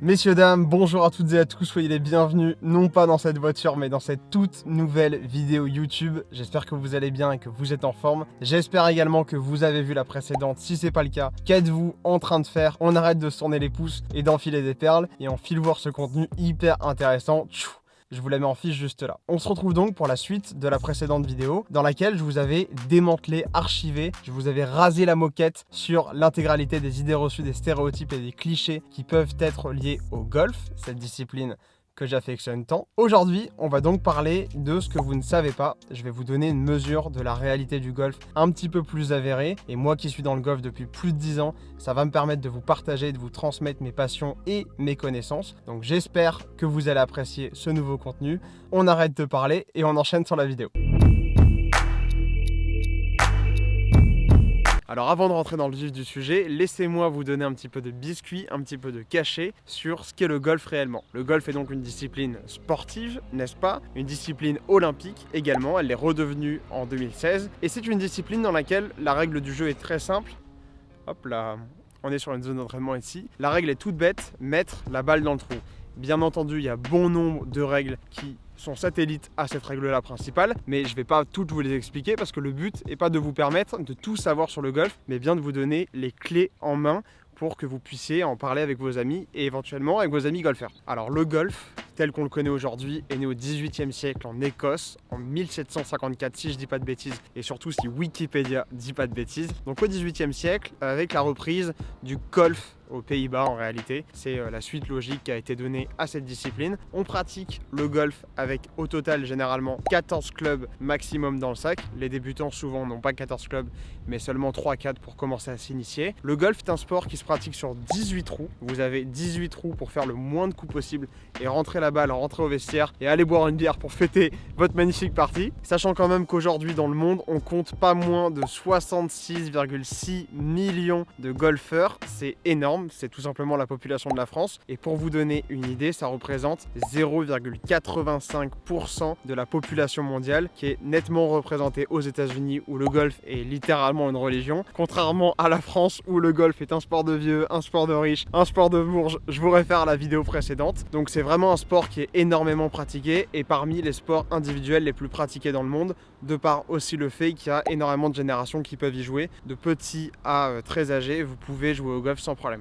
Messieurs, dames, bonjour à toutes et à tous, soyez les bienvenus, non pas dans cette voiture, mais dans cette toute nouvelle vidéo YouTube. J'espère que vous allez bien et que vous êtes en forme. J'espère également que vous avez vu la précédente. Si c'est pas le cas, qu'êtes-vous en train de faire? On arrête de se tourner les pouces et d'enfiler des perles et on file voir ce contenu hyper intéressant. Je vous la mets en fiche juste là. On se retrouve donc pour la suite de la précédente vidéo dans laquelle je vous avais démantelé, archivé, je vous avais rasé la moquette sur l'intégralité des idées reçues, des stéréotypes et des clichés qui peuvent être liés au golf, cette discipline que j'affectionne tant. Aujourd'hui, on va donc parler de ce que vous ne savez pas. Je vais vous donner une mesure de la réalité du golf un petit peu plus avérée. Et moi qui suis dans le golf depuis plus de 10 ans, ça va me permettre de vous partager, de vous transmettre mes passions et mes connaissances. Donc j'espère que vous allez apprécier ce nouveau contenu. On arrête de parler et on enchaîne sur la vidéo. Alors avant de rentrer dans le vif du sujet, laissez-moi vous donner un petit peu de biscuit, un petit peu de cachet sur ce qu'est le golf réellement. Le golf est donc une discipline sportive, n'est-ce pas? Une discipline olympique également, elle l'est redevenue en 2016. Et c'est une discipline dans laquelle la règle du jeu est très simple. Hop là, on est sur une zone d'entraînement ici. La règle est toute bête, mettre la balle dans le trou. Bien entendu, il y a bon nombre de règles qui sont satellites à cette règle-là principale, mais je ne vais pas toutes vous les expliquer parce que le but n'est pas de vous permettre de tout savoir sur le golf, mais bien de vous donner les clés en main pour que vous puissiez en parler avec vos amis et éventuellement avec vos amis golfeurs. Alors le golf, tel qu'on le connaît aujourd'hui, est né au XVIIIe siècle en Écosse, en 1754 si je dis pas de bêtises, et surtout si Wikipédia dit pas de bêtises. Donc au XVIIIe siècle, avec la reprise du golf aux Pays-Bas en réalité, c'est la suite logique qui a été donnée à cette discipline. On pratique le golf avec au total généralement 14 clubs maximum dans le sac. Les débutants souvent n'ont pas 14 clubs mais seulement 3-4 pour commencer à s'initier. Le golf est un sport qui se pratique sur 18 trous. Vous avez 18 trous pour faire le moins de coups possible et rentrer la balle, rentrer au vestiaire et aller boire une bière pour fêter votre magnifique partie. Sachant quand même qu'aujourd'hui dans le monde, on compte pas moins de 66,6 millions de golfeurs. C'est énorme. C'est tout simplement la population de la France. Et pour vous donner une idée, ça représente 0,85% de la population mondiale qui est nettement représentée aux États-Unis où le golf est littéralement une religion. Contrairement à la France où le golf est un sport de vieux, un sport de riches, un sport de bourges. Je vous réfère à la vidéo précédente. Donc c'est vraiment un sport qui est énormément pratiqué et parmi les sports individuels les plus pratiqués dans le monde, de par aussi le fait qu'il y a énormément de générations qui peuvent y jouer. De petits à très âgés, vous pouvez jouer au golf sans problème.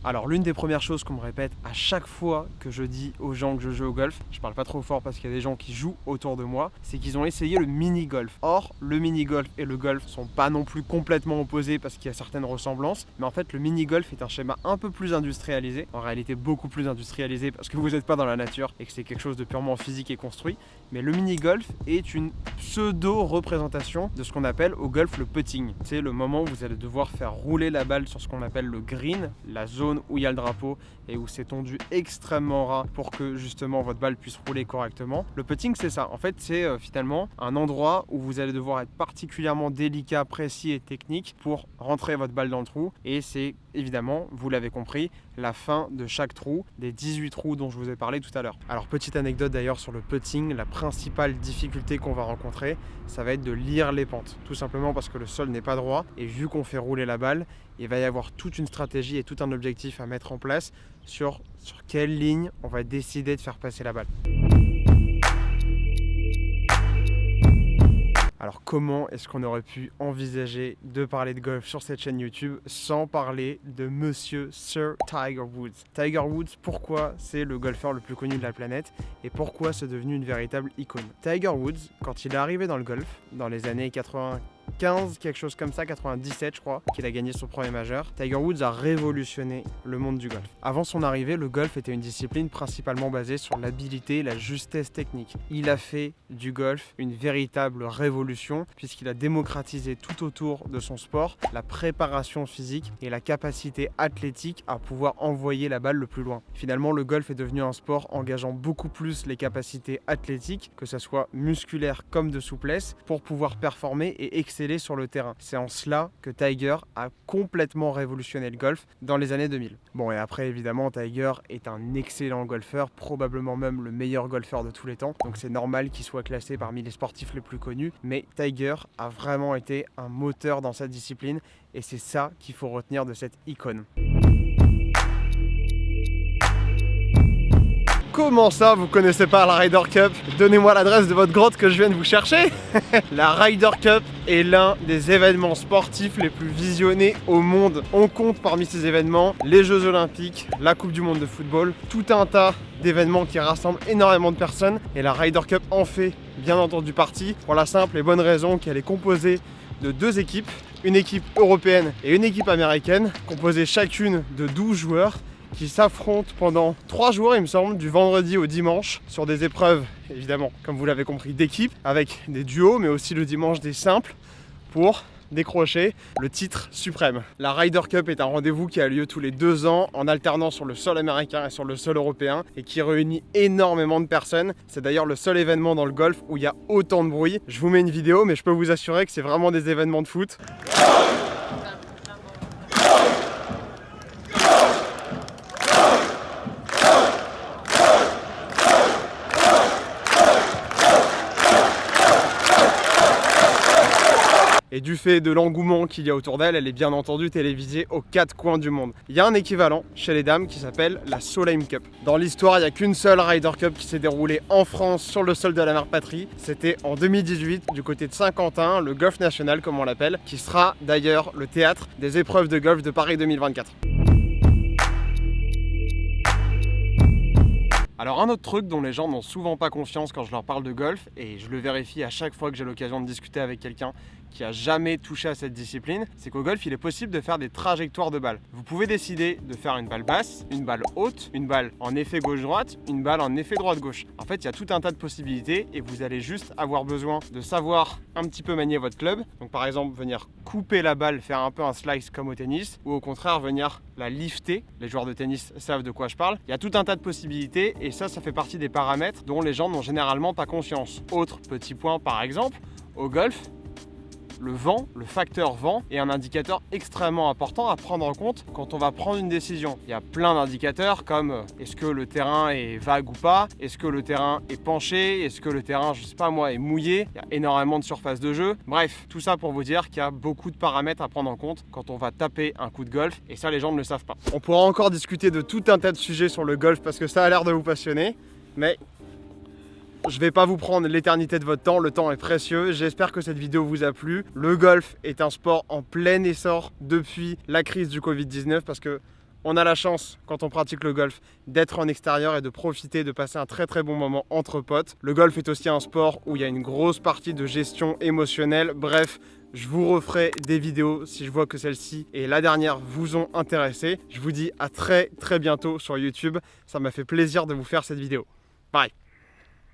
Alors l'une des premières choses qu'on me répète à chaque fois que je dis aux gens que je joue au golf, je parle pas trop fort parce qu'il y a des gens qui jouent autour de moi, c'est qu'ils ont essayé le mini-golf. Or, le mini-golf et le golf sont pas non plus complètement opposés parce qu'il y a certaines ressemblances, mais en fait le mini-golf est un schéma un peu plus industrialisé, en réalité beaucoup plus industrialisé parce que vous n'êtes pas dans la nature et que c'est quelque chose de purement physique et construit, mais le mini-golf est une pseudo-représentation de ce qu'on appelle au golf le putting. C'est le moment où vous allez devoir faire rouler la balle sur ce qu'on appelle le green, la zone où il y a le drapeau et où c'est tondu extrêmement ras pour que justement votre balle puisse rouler correctement. Le putting c'est ça, en fait c'est finalement un endroit où vous allez devoir être particulièrement délicat, précis et technique pour rentrer votre balle dans le trou et c'est évidemment, vous l'avez compris, la fin de chaque trou, des 18 trous dont je vous ai parlé tout à l'heure. Alors petite anecdote d'ailleurs sur le putting, la principale difficulté qu'on va rencontrer, ça va être de lire les pentes, tout simplement parce que le sol n'est pas droit et vu qu'on fait rouler la balle, il va y avoir toute une stratégie et tout un objectif à mettre en place sur quelle ligne on va décider de faire passer la balle. Alors comment est-ce qu'on aurait pu envisager de parler de golf sur cette chaîne YouTube sans parler de monsieur Sir Tiger Woods? Tiger Woods, pourquoi c'est le golfeur le plus connu de la planète et pourquoi c'est devenu une véritable icône? Tiger Woods, quand il est arrivé dans le golf, dans les années 95, quelque chose comme ça, 97 je crois, qu'il a gagné son premier majeur, Tiger Woods a révolutionné le monde du golf. Avant son arrivée, le golf était une discipline principalement basée sur l'habileté et la justesse technique. Il a fait du golf une véritable révolution puisqu'il a démocratisé tout autour de son sport la préparation physique et la capacité athlétique à pouvoir envoyer la balle le plus loin. Finalement, le golf est devenu un sport engageant beaucoup plus les capacités athlétiques, que ce soit musculaires comme de souplesse, pour pouvoir performer et exceller télé sur le terrain. C'est en cela que Tiger a complètement révolutionné le golf dans les années 2000. Bon, et après évidemment Tiger est un excellent golfeur, probablement même le meilleur golfeur de tous les temps, donc c'est normal qu'il soit classé parmi les sportifs les plus connus, mais Tiger a vraiment été un moteur dans sa discipline et c'est ça qu'il faut retenir de cette icône. Comment ça, vous connaissez pas la Ryder Cup? Donnez-moi l'adresse de votre grotte que je viens de vous chercher. La Ryder Cup est l'un des événements sportifs les plus visionnés au monde. On compte parmi ces événements les Jeux Olympiques, la Coupe du Monde de football, tout un tas d'événements qui rassemblent énormément de personnes. Et la Ryder Cup en fait bien entendu partie, pour la simple et bonne raison qu'elle est composée de deux équipes, une équipe européenne et une équipe américaine, composées chacune de 12 joueurs, qui s'affrontent pendant 3 jours, il me semble, du vendredi au dimanche, sur des épreuves, évidemment, comme vous l'avez compris, d'équipe, avec des duos, mais aussi le dimanche des simples, pour décrocher le titre suprême. La Ryder Cup est un rendez-vous qui a lieu tous les 2 ans, en alternant sur le sol américain et sur le sol européen, et qui réunit énormément de personnes. C'est d'ailleurs le seul événement dans le golf où il y a autant de bruit. Je vous mets une vidéo, mais je peux vous assurer que c'est vraiment des événements de foot. Et du fait de l'engouement qu'il y a autour d'elle, elle est bien entendu télévisée aux 4 coins du monde. Il y a un équivalent chez les dames qui s'appelle la Solheim Cup. Dans l'histoire, il n'y a qu'une seule Ryder Cup qui s'est déroulée en France sur le sol de la mère patrie. C'était en 2018 du côté de Saint-Quentin, le Golf National comme on l'appelle, qui sera d'ailleurs le théâtre des épreuves de golf de Paris 2024. Alors un autre truc dont les gens n'ont souvent pas confiance quand je leur parle de golf, et je le vérifie à chaque fois que j'ai l'occasion de discuter avec quelqu'un qui a jamais touché à cette discipline, c'est qu'au golf il est possible de faire des trajectoires de balles. Vous pouvez décider de faire une balle basse, une balle haute, une balle en effet gauche-droite, une balle en effet droite-gauche. En fait il y a tout un tas de possibilités et vous allez juste avoir besoin de savoir un petit peu manier votre club. Donc par exemple venir couper la balle, faire un peu un slice comme au tennis, ou au contraire venir la lifter. Les joueurs de tennis savent de quoi je parle. Il y a tout un tas de possibilités et ça fait partie des paramètres dont les gens n'ont généralement pas conscience. Autre petit point par exemple, au golf, le vent, le facteur vent est un indicateur extrêmement important à prendre en compte quand on va prendre une décision. Il y a plein d'indicateurs comme est-ce que le terrain est vague ou pas, est-ce que le terrain est penché, est-ce que le terrain, je sais pas moi, est mouillé, il y a énormément de surface de jeu. Bref, tout ça pour vous dire qu'il y a beaucoup de paramètres à prendre en compte quand on va taper un coup de golf et ça les gens ne le savent pas. On pourra encore discuter de tout un tas de sujets sur le golf parce que ça a l'air de vous passionner, mais je vais pas vous prendre l'éternité de votre temps, le temps est précieux. J'espère que cette vidéo vous a plu. Le golf est un sport en plein essor depuis la crise du Covid-19 parce que on a la chance, quand on pratique le golf, d'être en extérieur et de profiter, de passer un très bon moment entre potes. Le golf est aussi un sport où il y a une grosse partie de gestion émotionnelle. Bref, je vous referai des vidéos si je vois que celle-ci et la dernière vous ont intéressé. Je vous dis à très bientôt sur YouTube. Ça m'a fait plaisir de vous faire cette vidéo. Bye.